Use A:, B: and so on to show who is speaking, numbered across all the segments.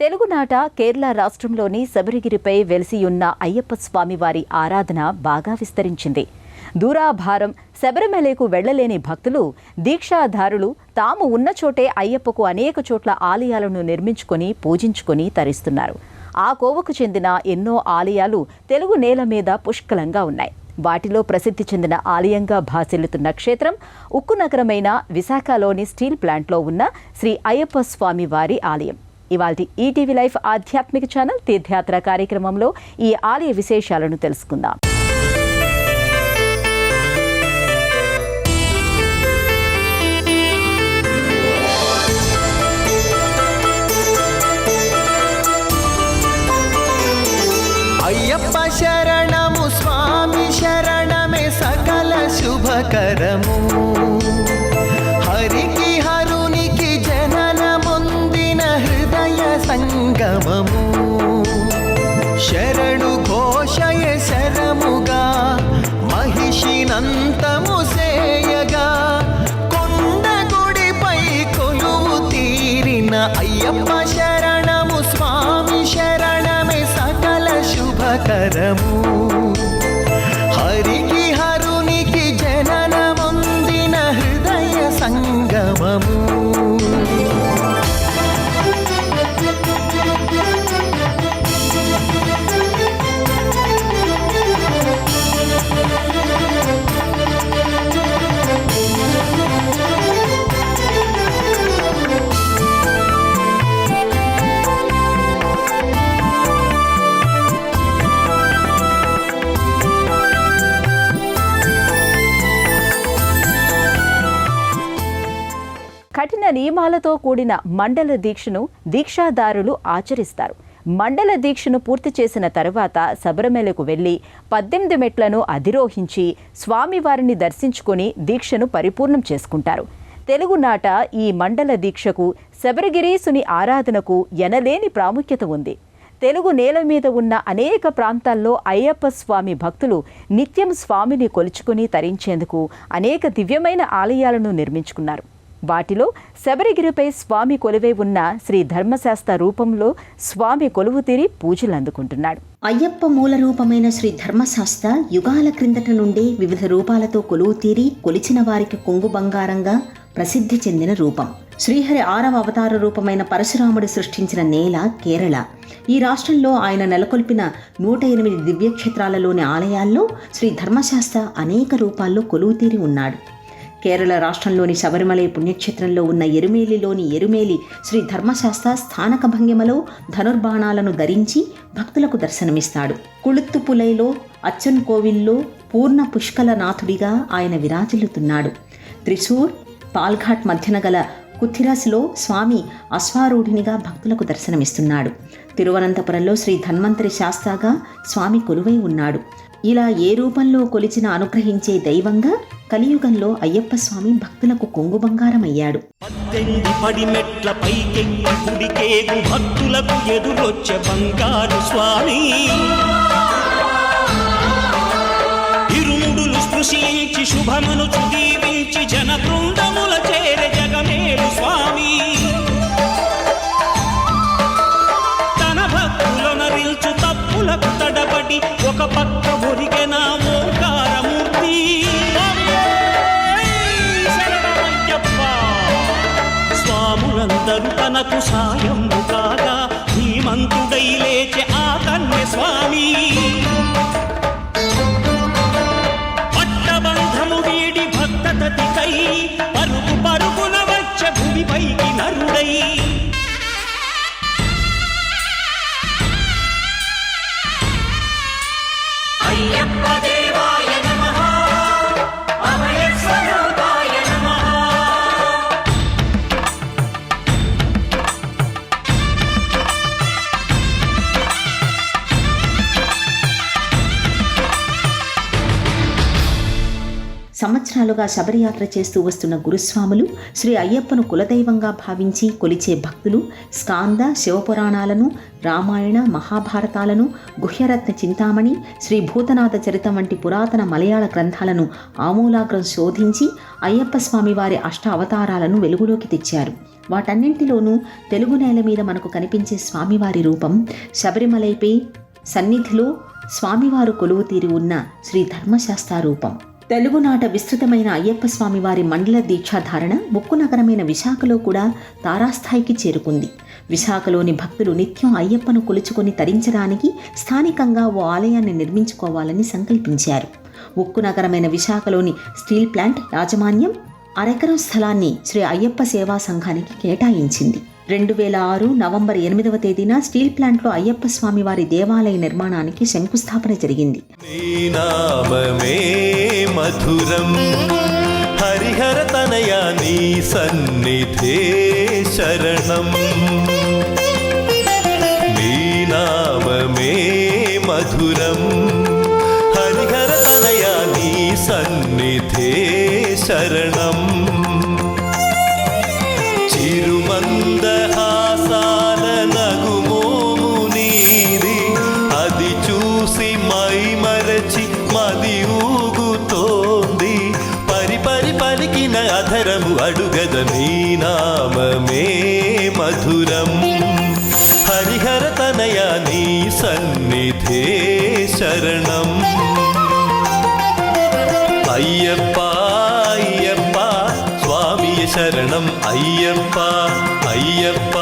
A: తెలుగునాట కేరళ రాష్ట్రంలోని శబరిగిరిపై వెలిసియున్న అయ్యప్ప స్వామివారి ఆరాధన బాగా విస్తరించింది. దూరాభారం శబరిమలకు వెళ్లలేని భక్తులు, దీక్షాధారులు తాము ఉన్న చోటే అయ్యప్పకు అనేక చోట్ల ఆలయాలను నిర్మించుకొని పూజించుకొని తరిస్తున్నారు. ఆ కోవకు చెందిన ఎన్నో ఆలయాలు తెలుగు నేల మీద పుష్కలంగా ఉన్నాయి. వాటిలో ప్రసిద్ధి చెందిన ఆలయంగా భాసిల్లుతున్న క్షేత్రం ఉక్కు నగరమైన విశాఖలోని స్టీల్ ప్లాంట్లో ఉన్న శ్రీ అయ్యప్ప స్వామి వారి ఆలయం. ఇవాల్టి ఈటీవీ లైఫ్ ఆధ్యాత్మిక ఛానల్ తీర్థయాత్ర కార్యక్రమంలో ఈ ఆలయ విశేషాలను తెలుసుకుందాం.
B: అయ్యప్ప శరణము స్వామి శరణమే సకల శుభకరము. హరికి హరునికి జనన ముందిన హృదయ సంగమము. శరణు ఘోషయ శరముగా మహిషినంతము సేయగా కొండ గుడిపై కొలువు తీరిన అయ్యప్ప శరణము స్వామి శరణమే సకల శుభకరము. హరికి హరునికి జనన ముందిన హృదయ సంగమము.
A: కఠిన నియమాలతో కూడిన మండల దీక్షను దీక్షాదారులు ఆచరిస్తారు. మండల దీక్షను పూర్తి చేసిన తరువాత శబరిమలకు వెళ్లి 18 మెట్లను అధిరోహించి స్వామివారిని దర్శించుకొని దీక్షను పరిపూర్ణం చేసుకుంటారు. తెలుగునాట ఈ మండల దీక్షకు శబరిగిరీసుని ఆరాధనకు ఎనలేని ప్రాముఖ్యత ఉంది. తెలుగు నేల మీద ఉన్న అనేక ప్రాంతాల్లో అయ్యప్ప స్వామి భక్తులు నిత్యం స్వామిని కొలుచుకుని తరించేందుకు అనేక దివ్యమైన ఆలయాలను నిర్మించుకున్నారు. వాటిలో శబరిగిరిపై స్వామి కొలువై ఉన్న శ్రీ ధర్మశాస్త్ర రూపంలో స్వామి కొలువు తీరి పూజలు అందుకుంటున్నాడు.
C: అయ్యప్ప మూల రూపమైన శ్రీ ధర్మశాస్త్ర యుగాల క్రిందట నుండే వివిధ రూపాలతో కొలువు తీరి కొలిచిన వారికి కొంగు బంగారంగా ప్రసిద్ధి చెందిన రూపం. శ్రీహరి 6వ అవతార రూపమైన పరశురాముడు సృష్టించిన నేల కేరళ. ఈ రాష్ట్రంలో ఆయన నెలకొల్పిన 108 దివ్యక్షేత్రాలలోని ఆలయాల్లో శ్రీ ధర్మశాస్త్ర అనేక రూపాల్లో కొలువు తీరి ఉన్నాడు. కేరళ రాష్ట్రంలోని శబరిమలై పుణ్యక్షేత్రంలో ఉన్న ఎరుమేలిలోని ఎరుమేలి శ్రీ ధర్మశాస్త్ర స్థానక భంగిమలో ధనుర్బాణాలను ధరించి భక్తులకు దర్శనమిస్తాడు. కుళుత్తుపులైలో అచ్చన్ కోవిల్లో పూర్ణ పుష్కలనాథుడిగా ఆయన విరాజిల్లుతున్నాడు. త్రిశూర్, పాల్ఘాట్ మధ్యన గల కుథిరస్లో స్వామి అశ్వారూఢినిగా భక్తులకు దర్శనమిస్తున్నాడు. తిరువనంతపురంలో శ్రీ ధన్వంతరి శాస్త్రగా స్వామి కొలువై ఉన్నాడు. ఇలా ఏ రూపంలో కొలిచిన అనుగ్రహించే దైవంగా కలియుగంలో అయ్యప్ప స్వామి భక్తులకు కొంగు బంగారమయ్యాడు.
D: 18 పడిమెట్ల పైకెక్కి గుడికేగు భక్తులకు ఎదురొచ్చే బంగారు స్వామి. ఇరుముడులు స్పృశించి శుభమును దీవించి జన బృందముల చేరే జగమేలు స్వామి. తన భక్తులనరిల్చు తప్పులకు తడబడి ఒక పక్క ఒరిగెన ఓంకారమూర్తి. స్వాములందరూ తనకు సాయము కాగా ధీమంతుడై లేచే ఆ కన్య స్వామి. పట్టబంధము వీడి భక్తతతికై పరుగు పరుగున వచ్చే భూమిపైకి నరుడై. అయ్యప్ప దేవాయ నమః, అభయ స్వరూపాయ నమః.
C: సంవత్సరాలుగా శబరియాత్ర చేస్తూ వస్తున్న గురుస్వాములు శ్రీ అయ్యప్పను కులదైవంగా భావించి కొలిచే భక్తులు స్కాంద శివపురాణాలను, రామాయణ మహాభారతాలను, గుహ్యరత్న చింతామణి, శ్రీ భూతనాథ చరితం వంటి పురాతన మలయాళ గ్రంథాలను ఆమూలాగ్రం శోధించి అయ్యప్ప స్వామి వారి అష్ట అవతారాలను వెలుగులోకి తెచ్చారు. వాటన్నింటిలోనూ తెలుగు నేల మీద మనకు కనిపించే స్వామివారి రూపం శబరిమలైపై సన్నిధిలో స్వామివారు కొలువు తీరి ఉన్న శ్రీ ధర్మశాస్త్ర రూపం. తెలుగునాట విస్తృతమైన అయ్యప్ప స్వామివారి మండల దీక్షాధారణ ముక్కు నగరమైన విశాఖలో కూడా తారాస్థాయికి చేరుకుంది. విశాఖలోని భక్తులు నిత్యం అయ్యప్పను కొలుచుకొని తరించడానికి స్థానికంగా ఓ ఆలయాన్ని నిర్మించుకోవాలని సంకల్పించారు. ఉక్కు నగరమైన విశాఖలోని స్టీల్ ప్లాంట్ యాజమాన్యం అరెకరం స్థలాన్ని శ్రీ అయ్యప్ప సేవా సంఘానికి కేటాయించింది. 2006 నవంబర్ 8వ తేదీన స్టీల్ ప్లాంట్లో అయ్యప్ప స్వామి వారి దేవాలయ నిర్మాణానికి శంకుస్థాపన జరిగింది.
B: మధురం హరిహర తనయా నీ సన్నిధే శరణం, నీ నామమే మధురం హరిహర తనయా నీ సన్నిధే శరణం. చిరుమందహాసాల నగుమోము నీది, అది చూసి మై మరచి మది ఊగుతోంది. పరిపరి పలికిన అధరము అడుగద నీ నామమే మధురం హరిహర తనయా నీ సన్నిధే శరణం. అయ్యప్ప అయ్యప్ప స్వామియ శరణం, అయ్యప్ప అయ్యప్ప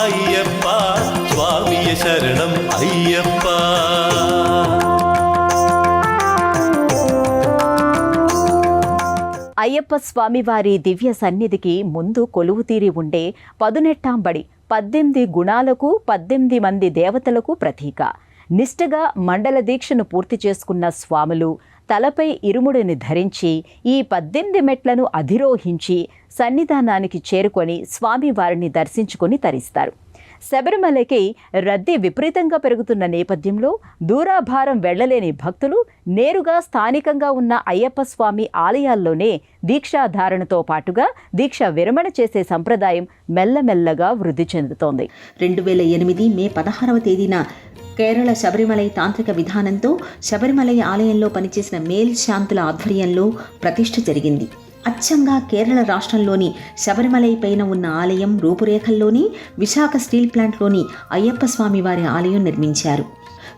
B: అయ్యప్ప స్వామియ శరణం అయ్యప్ప.
A: అయ్యప్ప స్వామివారి దివ్య సన్నిధికి ముందు కొలువు తీరి ఉండే పదునెట్టాంబడి 18 గుణాలకు 18 మంది దేవతలకు ప్రతీక. నిష్ఠగా మండల దీక్షను పూర్తి చేసుకున్న స్వాములు తలపై ఇరుముడిని ధరించి ఈ 18 మెట్లను అధిరోహించి సన్నిధానానికి చేరుకొని స్వామివారిని దర్శించుకొని తరిస్తారు. శబరిమలకి రద్దీ విపరీతంగా పెరుగుతున్న నేపథ్యంలో దూరాభారం వెళ్లలేని భక్తులు నేరుగా స్థానికంగా ఉన్న అయ్యప్ప స్వామి ఆలయాల్లోనే దీక్షాధారణతో పాటుగా దీక్ష విరమణ చేసే సంప్రదాయం మెల్లమెల్లగా వృద్ధి చెందుతోంది.
C: 2008 మే 16వ తేదీన కేరళ శబరిమలై తాంత్రిక విధానంతో శబరిమలై ఆలయంలో పనిచేసిన మేల్ శాంతుల ఆధ్వర్యంలో ప్రతిష్ఠ జరిగింది. అచ్చంగా కేరళ రాష్ట్రంలోని శబరిమలై పైన ఉన్న ఆలయం రూపురేఖల్లోని విశాఖ స్టీల్ ప్లాంట్లోని అయ్యప్ప స్వామి వారి ఆలయం నిర్మించారు.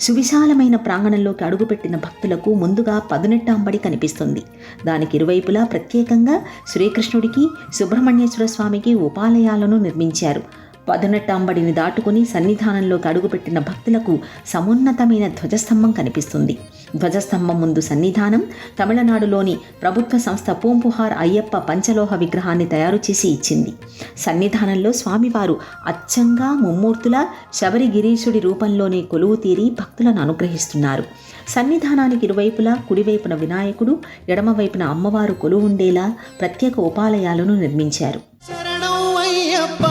C: సువిశాలమైన ప్రాంగణంలోకి అడుగుపెట్టిన భక్తులకు ముందుగా పదునెట్టాంబడి కనిపిస్తుంది. దానికి ఇరువైపులా ప్రత్యేకంగా శ్రీకృష్ణుడికి, సుబ్రహ్మణ్యేశ్వర స్వామికి ఉపాలయాలను నిర్మించారు. పదునెట్టాంబడిని దాటుకుని సన్నిధానంలోకి అడుగుపెట్టిన భక్తులకు సమున్నతమైన ధ్వజస్తంభం కనిపిస్తుంది. ధ్వజస్తంభం ముందు సన్నిధానం తమిళనాడులోని ప్రభుత్వ సంస్థ పూంపుహార్ అయ్యప్ప పంచలోహ విగ్రహాన్ని తయారు చేసి ఇచ్చింది. సన్నిధానంలో స్వామివారు అచ్చంగా ముమ్మూర్తుల శబరిగిరీశుడి రూపంలోనే కొలువు తీరి భక్తులను అనుగ్రహిస్తున్నారు. సన్నిధానానికి ఇరువైపులా కుడివైపున వినాయకుడు, ఎడమవైపున అమ్మవారు కొలువు ఉండేలా ప్రత్యేక ఉపాలయాలను నిర్మించారు.
B: శరణం అయ్యప్ప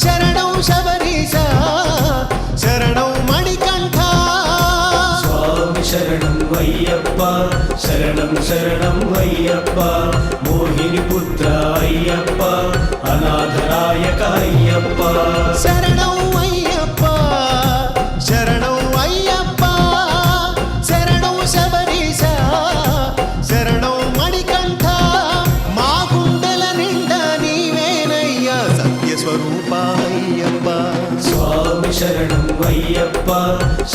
B: శరణం శబరీశ శరణం మణికంఠ. స్వామి శరణం అయ్యప్ప శరణం శరణం అయ్యప్ప మోహిని పుత్ర అయ్యప్ప అనాథనాయక అయ్యప్ప. శరణం అయ్యప్ప శరణం అయ్యప్ప శరణం శబరీశ శరణం మణికంఠ. మా గుండెల నిండా నీవేనయ్యా సత్య స్వరూప అయ్యప్ప. స్వామి శరణం అయ్యప్ప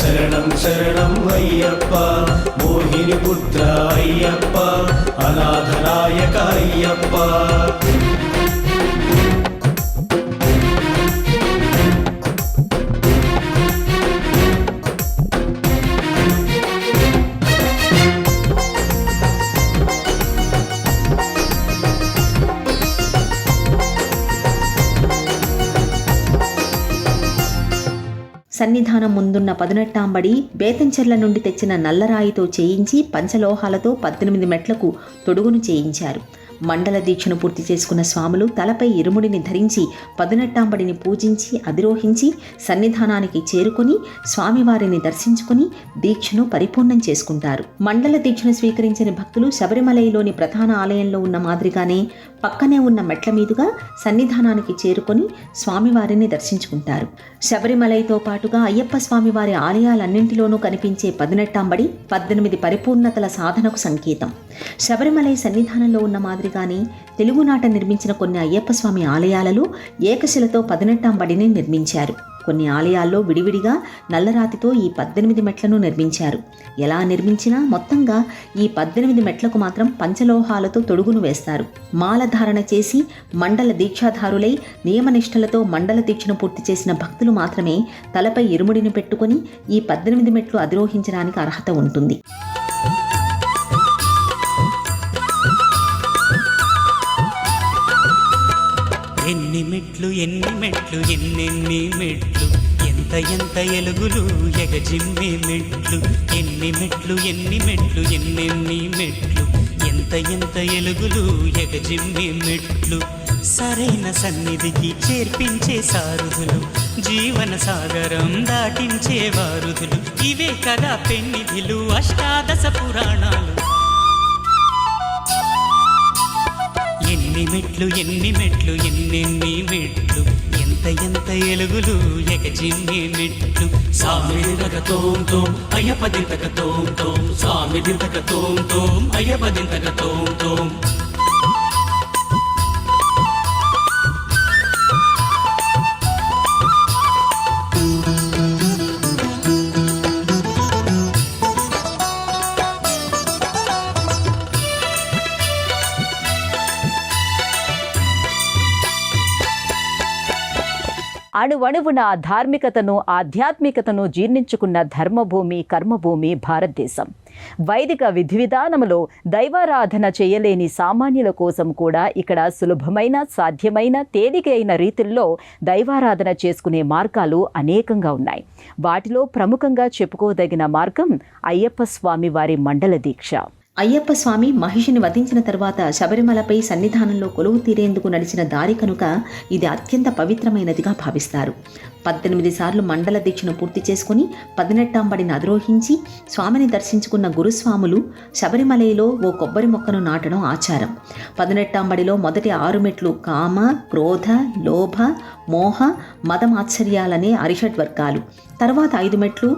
B: శరణం శరణం అయ్యప్ప మోహిని పుత్ర అయ్యప్ప అనాథనాయక అయ్యప్ప.
C: సన్నిధానం ముందున్న పదునెట్టాంబడి బేతంచెర్ల నుండి తెచ్చిన నల్లరాయితో చేయించి పంచలోహాలతో 18 మెట్లకు తొడుగును చేయించారు. మండల దీక్షను పూర్తి చేసుకున్న స్వాములు తలపై ఇరుముడిని ధరించి పదునెట్టాంబడిని పూజించి అధిరోహించి సన్నిధానానికి చేరుకొని స్వామివారిని దర్శించుకుని దీక్షను పరిపూర్ణం చేసుకుంటారు. మండల దీక్షను స్వీకరించిన భక్తులు శబరిమలైలోని ప్రధాన ఆలయంలో ఉన్న మాదిరిగానే పక్కనే ఉన్న మెట్ల మీదుగా సన్నిధానానికి చేరుకొని స్వామివారిని దర్శించుకుంటారు. శబరిమలైతో పాటుగా అయ్యప్ప స్వామివారి ఆలయాలన్నింటిలోనూ కనిపించే పదునెట్టాంబడి 18 పరిపూర్ణతల సాధనకు సంకేతం. శబరిమలై సన్నిధానంలో ఉన్న మాదిరిగానే తెలుగునాట నిర్మించిన కొన్ని అయ్యప్ప స్వామి ఆలయాలలో ఏకశిలతో పదునెట్టాంబడిని నిర్మించారు. కొన్ని ఆలయాల్లో విడివిడిగా నల్లరాతితో ఈ 18 మెట్లను నిర్మించారు. ఎలా నిర్మించినా మొత్తంగా ఈ 18 మెట్లకు మాత్రం పంచలోహాలతో తొడుగును వేస్తారు. మాలధారణ చేసి మండల దీక్షాధారులై నియమనిష్టలతో మండల దీక్షను పూర్తి చేసిన భక్తులు మాత్రమే తలపై ఇరుముడిని పెట్టుకుని ఈ 18 మెట్లు అధిరోహించడానికి అర్హత ఉంటుంది.
D: ఎన్ని మెట్లు ఎన్నెన్ని మెట్లు ఎంత ఎలుగులు ఎగజిమ్మే మెట్లు. ఎన్ని మెట్లు ఎన్నెన్ని మెట్లు ఎంత ఎలుగులు ఎగజిమ్మే మెట్లు. సరైన సన్నిధికి చేర్పించే సారుదులు, జీవన సాగరం దాటించే వారుదులు. ఇవే కదా పెన్నిధిలు, అష్టాదశ పురాణాలు. ఎన్ని మెట్లు ఎన్నెన్ని మెట్లు ఎంత ఎలుగులు ఎగజిమ్మే మెట్లు. స్వామి దింతక తోం తోం అయ్యప్ప దింతక తోం తోం, స్వామి దింతక తోం తోం అయ్యప్ప దింతక తోం తోం.
A: అణువణువున ధార్మికతను ఆధ్యాత్మికతను జీర్ణించుకున్న ధర్మభూమి కర్మభూమి భారతదేశం. వైదిక విధి విధానములో దైవారాధన చేయలేని సామాన్యుల కోసం కూడా ఇక్కడ సులభమైన, సాధ్యమైన, తేలికైన రీతుల్లో దైవారాధన చేసుకునే మార్గాలు అనేకంగా ఉన్నాయి. వాటిలో ప్రముఖంగా చెప్పుకోదగిన మార్గం అయ్యప్ప స్వామి వారి మండల దీక్ష.
C: అయ్యప్ప స్వామి మహిషిని వధించిన తరువాత శబరిమలపై సన్నిధానంలో కొలువు తీరేందుకు నడిచిన దారి కనుక ఇది అత్యంత పవిత్రమైనదిగా భావిస్తారు. 18 సార్లు మండల దీక్షను పూర్తి చేసుకుని 18ాంబడిని అధిరోహించి స్వామిని దర్శించుకున్న గురుస్వాములు శబరిమలైలో ఓ కొబ్బరి మొక్కను నాటడం ఆచారం. 18ాంబడిలో మొదటి 6 మెట్లు కామ, క్రోధ, లోభ, మోహ, మదమాత్సర్యాలనే అరిషడ్వర్గాలు. తర్వాత 5 మెట్లు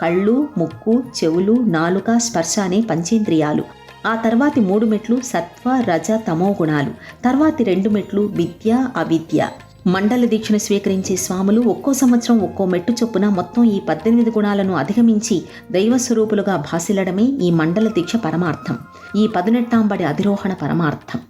C: కళ్ళు, ముక్కు, చెవులు, నాలుక, స్పర్శ అనే పంచేంద్రియాలు. ఆ తర్వాతి 3 మెట్లు సత్వ, రజ, తమో గుణాలు. తర్వాతి 2 మెట్లు విద్య, అవిద్య. మండల దీక్షను స్వీకరించే స్వాములు ఒక్కో సంవత్సరం ఒక్కో మెట్టు చొప్పున మొత్తం ఈ 18 గుణాలను అధిగమించి దైవస్వరూపులుగా భాసిల్లడమే ఈ మండల దీక్ష పరమార్థం, ఈ 18ాంబడి అధిరోహణ పరమార్థం.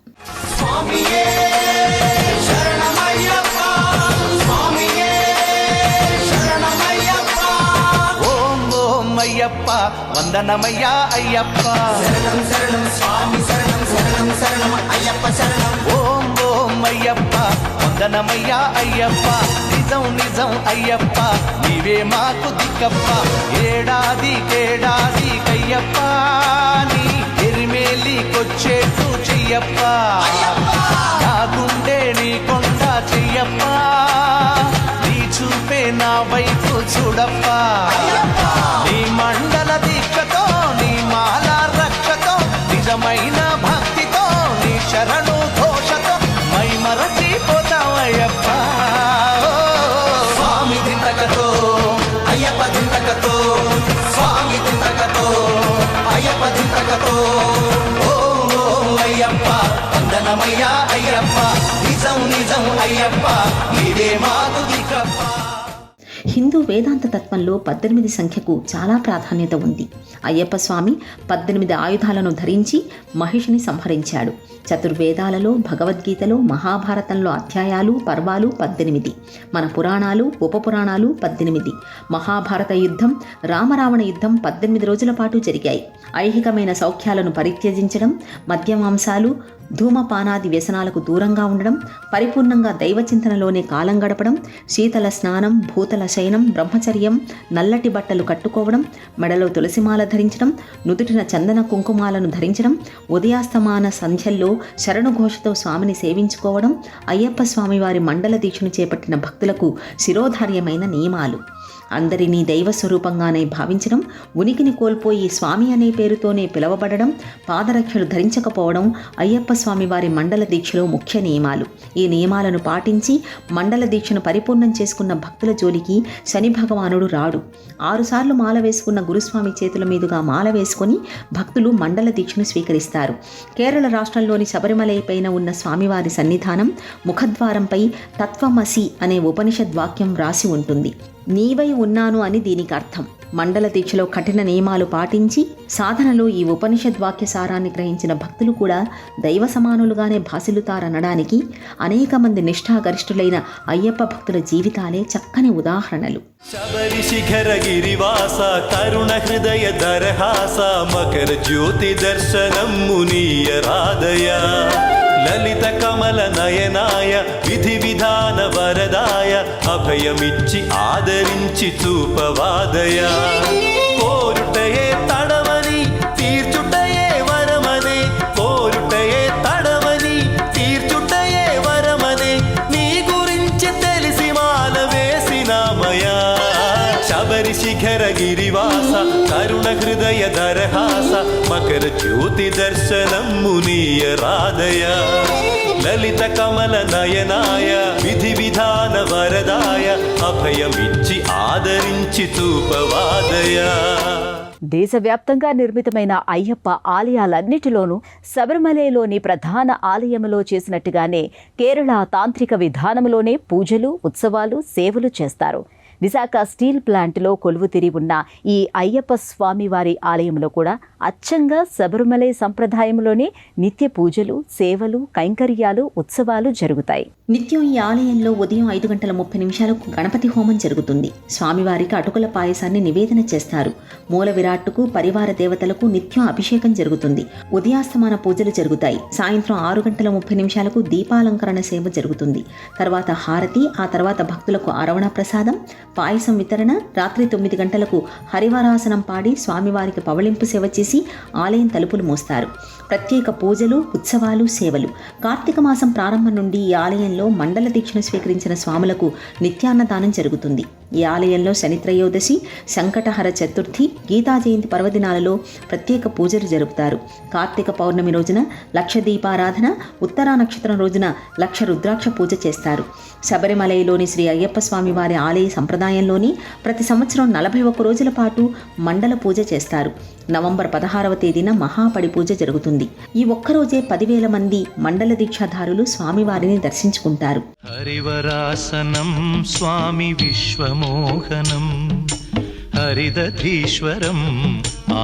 B: అయ్యప్ప వందనమయ్యా అయ్యప్ప, శరణం శరణం స్వామి శరణం శరణం శరణం అయ్యప్ప శరణం. ఓం ఓం అయ్యప్ప వందనమయ్యా అయ్యప్ప, నిజం నిజం అయ్యప్ప నీవే మాకు దిక్కప్ప. ఏడాది కయ్యప్ప నీ ఎరిమేలికొచ్చేట్టు చెయ్యప్ప, నా గుండె నీ కొండ చెయ్యప్ప, నీ చూపే నా వైపు చూడప్ప. నీ మండల దీక్షతో నీ మాల రక్షతో నిజమైన భక్తితో నీ శరణు ఘోషతో మై మరచిపోతావయ్యప్ప. స్వామి దింతకతో అయ్యప్ప దింతకతో, స్వామి దింతకతో అయ్యప్ప దింతకతో. ఓ అయ్యప్ప వందనమయ్యా అయ్యప్ప, నిజం నిజం అయ్యప్ప నీవే మాకు దిక్కప్ప.
C: హిందూ వేదాంత తత్వంలో 18 సంఖ్యకు చాలా ప్రాధాన్యత ఉంది. అయ్యప్ప స్వామి 18 ఆయుధాలను ధరించి మహిషిని సంహరించాడు. చతుర్వేదాలలో, భగవద్గీతలో, మహాభారతంలో అధ్యాయాలు, పర్వాలు 18, మన పురాణాలు, ఉపపురాణాలు 18. మహాభారత యుద్ధం, రామరావణ యుద్ధం 18 రోజుల పాటు జరిగాయి. ఐహికమైన సౌఖ్యాలను పరిత్యజించడం, మద్యమాంసాలు, ధూమపానాది వ్యసనాలకు దూరంగా ఉండడం, పరిపూర్ణంగా దైవచింతనలోనే కాలం గడపడం, శీతల స్నానం, భూతల శయనం, బ్రహ్మచర్యం, నల్లటి బట్టలు కట్టుకోవడం, మెడలో తులసిమాల ధరించడం, నుదుటిన చందన కుంకుమాలను ధరించడం, ఉదయాస్తమాన సంధ్యల్లో శరణుఘోషతో స్వామిని సేవించుకోవడం అయ్యప్ప స్వామి వారి మండల దీక్షను చేపట్టిన భక్తులకు శిరోధార్యమైన నియమాలు. అందరినీ దైవ స్వరూపంగానే భావించడం, ఉనికిని కోల్పోయి స్వామి అనే పేరుతోనే పిలవబడడం, పాదరక్షలు ధరించకపోవడం అయ్యప్ప స్వామి వారి మండల దీక్షలో ముఖ్య నియమాలు. ఈ నియమాలను పాటించి మండల దీక్షను పరిపూర్ణం చేసుకున్న భక్తుల జోలికి శని భగవానుడు రాడు. 6 సార్లు మాల వేసుకున్న గురుస్వామి చేతుల మీదుగా మాల వేసుకొని భక్తులు మండల దీక్షను స్వీకరిస్తారు. కేరళ రాష్ట్రంలోని శబరిమలై పైన ఉన్న స్వామివారి సన్నిధానం ముఖద్వారంపై తత్వమసి అనే ఉపనిషద్ వాక్యం వ్రాసి ఉంటుంది. నీవై ఉన్నాను అని దీనికి అర్థం. మండల దీక్షలో కఠిన నియమాలు పాటించి సాధనలో ఈ ఉపనిషద్ వాక్య సారాన్ని గ్రహించిన భక్తులు కూడా దైవ సమానులుగానే భాసిల్లుతారనడానికి అనేక మంది నిష్ఠాగరిష్ఠులైన అయ్యప్ప భక్తుల జీవితాలే చక్కని ఉదాహరణలు.
E: శబరి శిఖర గిరివాస కరుణ హృదయ దరహాస మకర జ్యోతి దర్శనం మునీయ రాధయ లలిత కమల నయనాయ విధి విధాన వరదాయ అభయమిచ్చి ఆదరించి చూపవాదయ కోరుటయే తడవని తీర్చుటయే వరమనే కోరుటయే తడవని తీర్చుటయే వరమనే నీ గురించి తెలిసి మాల వేసినామయా శబరి శిఖర గిరివాస కరుణ హృదయ దరహాస మకర జ్యోతి దర్శనం మునీయ రాధయ లలిత కమల నయనాయ విధి విధాన వరదాయ అభయమిచ్చి ఆదరించి చూపవాదయ.
A: దేశవ్యాప్తంగా నిర్మితమైన అయ్యప్ప ఆలయాలన్నిటిలోనూ శబరిమలైలోని ప్రధాన ఆలయంలో చేసినట్టుగానే కేరళ తాంత్రిక విధానంలోనే పూజలు, ఉత్సవాలు, సేవలు చేస్తారు. విశాఖ స్టీల్ ప్లాంట్లో కొలువుతీరి ఉన్న ఈ అయ్యప్ప స్వామివారి ఆలయంలో కూడా అచ్చంగా శబరిమలై సంప్రదాయంలోనే నిత్య పూజలు, సేవలు, కైంకర్యాలు, ఉత్సవాలు జరుగుతాయి.
C: నిత్యం ఈ ఆలయంలో ఉదయం 5:30 గణపతి హోమం జరుగుతుంది. స్వామివారికి అటుకుల పాయసాన్ని నివేదన చేస్తారు. మూల విరాట్టుకు, పరివార దేవతలకు నిత్యం అభిషేకం జరుగుతుంది. ఉదయాస్తమాన పూజలు జరుగుతాయి. సాయంత్రం 6:30 దీపాలంకరణ సేవ జరుగుతుంది. తర్వాత హారతి, ఆ తర్వాత భక్తులకు అరవణ ప్రసాదం, పాయసం వితరణ. రాత్రి 9 గంటలకు హరివరాసనం పాడి స్వామివారికి పవళింపు సేవ చేసి ఆలయం తలుపులు మోస్తారు. ప్రత్యేక పూజలు, ఉత్సవాలు, సేవలు. కార్తీక మాసం ప్రారంభం నుండి ఈ ఆలయంలో మండల దీక్షను స్వీకరించిన స్వాములకు నిత్యాన్నదానం జరుగుతుంది. ఈ ఆలయంలో శనిత్రయోదశి, సంకటహర చతుర్థి, గీతా జయంతి పర్వదినాలలో ప్రత్యేక పూజలు జరుపుతారు. కార్తీక పౌర్ణమి రోజున లక్ష దీపారాధన, ఉత్తరా నక్షత్రం రోజున లక్ష రుద్రాక్ష పూజ చేస్తారు. శబరిమలైలోని శ్రీ అయ్యప్ప స్వామి వారి ఆలయ సంప్రదాయంలోని ప్రతి సంవత్సరం 41 రోజుల పాటు మండల పూజ చేస్తారు. నవంబర్ 16వ తేదీన మహాపడి పూజ జరుగుతుంది. ఈ ఒక్కరోజే 10,000 మంది మండల దీక్షాధారులు స్వామివారిని దర్శించుకుంటారు.
E: హరివరాసనం స్వామి విశ్వమోహనం హరిదధీశ్వరం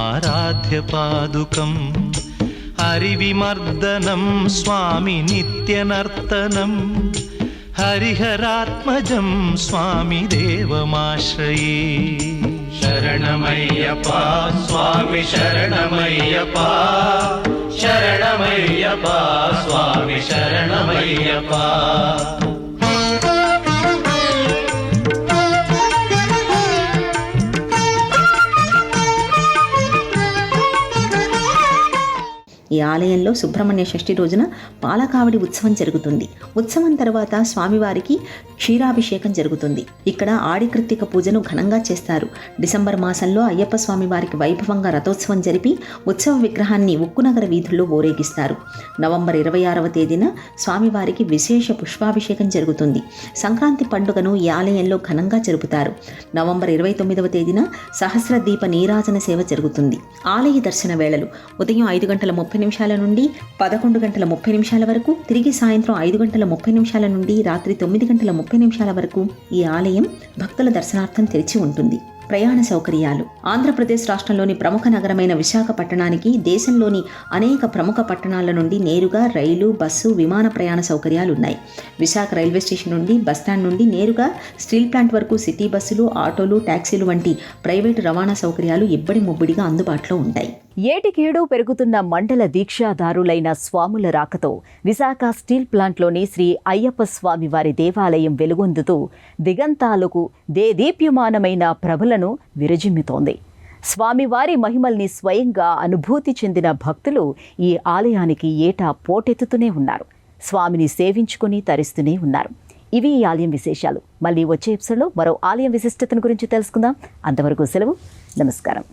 E: ఆరాధ్య పాదుకం హరివిమర్దనం స్వామి నిత్యనర్తనం హరిహరాత్మజం స్వామి దేవమాశ్రయే. శరణమయ్యప్ప స్వామి శరణమయ్యప్ప శరణమయ్యప్ప స్వామి శరణమయ్యప్ప.
C: ఈ ఆలయంలో సుబ్రహ్మణ్య షష్ఠి రోజున పాలకావడి ఉత్సవం జరుగుతుంది. ఉత్సవం తర్వాత స్వామివారికి క్షీరాభిషేకం జరుగుతుంది. ఇక్కడ ఆడికృత్తిక పూజను ఘనంగా చేస్తారు. డిసెంబర్ మాసంలో అయ్యప్ప స్వామి వారికి వైభవంగా రథోత్సవం జరిపి ఉత్సవ విగ్రహాన్ని ఉక్కునగర వీధుల్లో ఊరేగిస్తారు. నవంబర్ 26వ తేదీన స్వామివారికి విశేష పుష్పాభిషేకం జరుగుతుంది. సంక్రాంతి పండుగను ఈ ఆలయంలో ఘనంగా జరుపుతారు. నవంబర్ 29వ తేదీన సహస్ర దీప నీరాజన సేవ జరుగుతుంది. ఆలయ దర్శన వేళలు ఉదయం 5:30 నుండి 11:30 వరకు, తిరిగి సాయంత్రం 5:30 నుండి రాత్రి 9:30 వరకు ఈ ఆలయం భక్తుల దర్శనార్థం తెరిచి ఉంటుంది. ప్రయాణ సౌకర్యాలు. ఆంధ్రప్రదేశ్ రాష్ట్రంలోని ప్రముఖ నగరమైన విశాఖపట్టణానికి దేశంలోని అనేక ప్రముఖ పట్టణాల నుండి నేరుగా రైలు, బస్సు, విమాన ప్రయాణ సౌకర్యాలు ఉన్నాయి. విశాఖ రైల్వే స్టేషన్ నుండి, బస్టాండ్ నుండి నేరుగా స్టీల్ ప్లాంట్ వరకు సిటీ బస్సులు, ఆటోలు, టాక్సీలు వంటి ప్రైవేటు రవాణా సౌకర్యాలు ఇబ్బడి ముబ్బడిగా అందుబాటులో ఉంటాయి.
A: ఏటికేడు పెరుగుతున్న మండల దీక్షాదారులైన స్వాముల రాకతో విశాఖ స్టీల్ ప్లాంట్లోని శ్రీ అయ్యప్ప స్వామి వారి దేవాలయం వెలుగొందుతూ దిగంతాలకు దేదీప్యమానమైన ప్రభలను విరజిమ్ముతోంది. స్వామివారి మహిమల్ని స్వయంగా అనుభూతి చెందిన భక్తులు ఈ ఆలయానికి ఏటా పోటెత్తుతూనే ఉన్నారు. స్వామిని సేవించుకుని తరిస్తూనే ఉన్నారు. ఇవి ఈ ఆలయం విశేషాలు. మళ్ళీ వచ్చే ఎపిసోడ్లో మరో ఆలయం విశిష్టతను గురించి తెలుసుకుందాం. అంతవరకు సెలవు. నమస్కారం.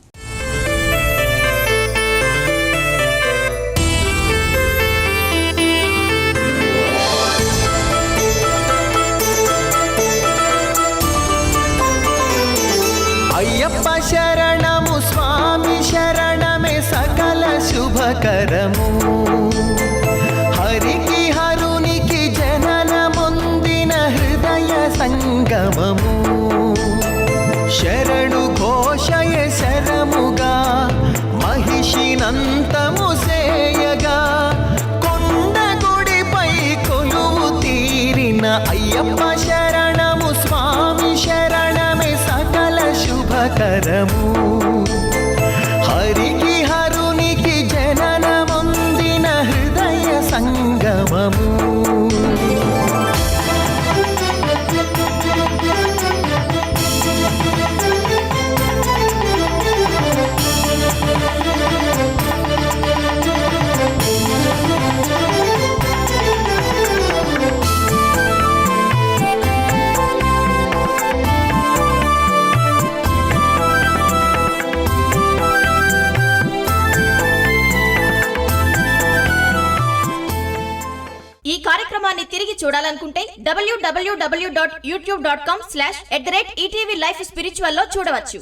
B: అయ్యప్ప శరణము స్వామి శరణమే సకల శుభకరము. హరికి హరునికి జననముందిన హృదయ సంగమము. శరణు ఘోషయ శరముగా మహిషినంతము సేయగా కొండ గుడిపై కొలువు తీరిన అయ్యప్ప శరణము స్వామి శరణమే సకల శుభకరము. హరికి హరునికి జననముందిన హృదయ సంగమము.
F: ఈ కార్యక్రమాన్ని తిరిగి చూడాలనుకుంటే www.youtube.com/@ETV Life Spiritual లో చూడవచ్చు.